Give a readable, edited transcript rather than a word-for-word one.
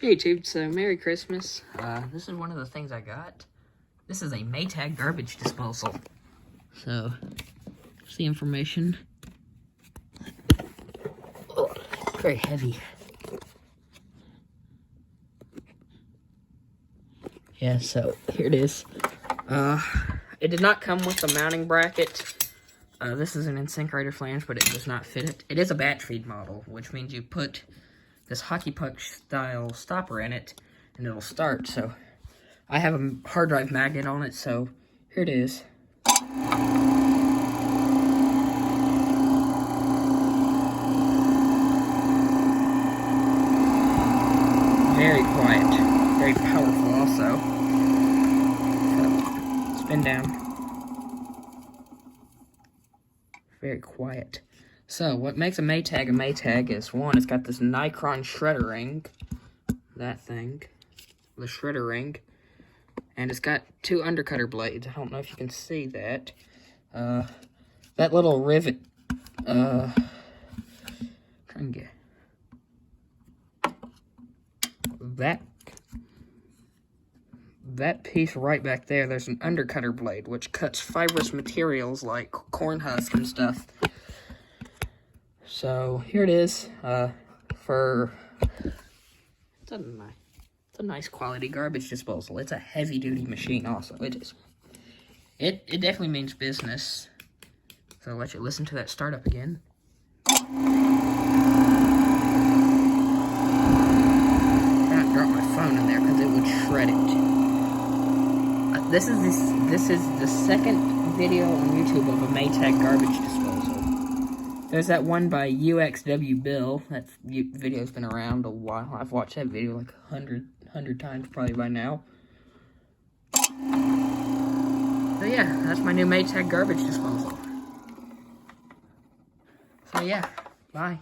Hey YouTube, so Merry Christmas. This is one of the things I got. This is a Maytag garbage disposal. So, here's the information. Oh, very heavy. Yeah, so here it is. It did not come with the mounting bracket. This is an incinerator flange, but it does not fit it. It is a batch feed model, which means you put this hockey puck style stopper in it and it'll start. So I have a hard drive magnet on it, so here it is. Very quiet, very powerful also. So, spin down. Very quiet. So, what makes a Maytag is, one, it's got this Nikron shredder ring. That thing. The shredder ring. And it's got two undercutter blades. I don't know if you can see that. That little rivet, try and get that piece right back there, there's an undercutter blade, which cuts fibrous materials like corn husk and stuff. So, here it is, it's a nice quality garbage disposal. It's a heavy-duty machine also. It definitely means business. So I'll let you listen to that startup again. I dropped my phone in there because it would shred it. This is the second video on YouTube of a Maytag garbage disposal. There's that one by UXW Bill. That video's been around a while. I've watched that video like 100 times probably by now. So yeah, that's my new Maytag garbage disposal. So yeah, bye.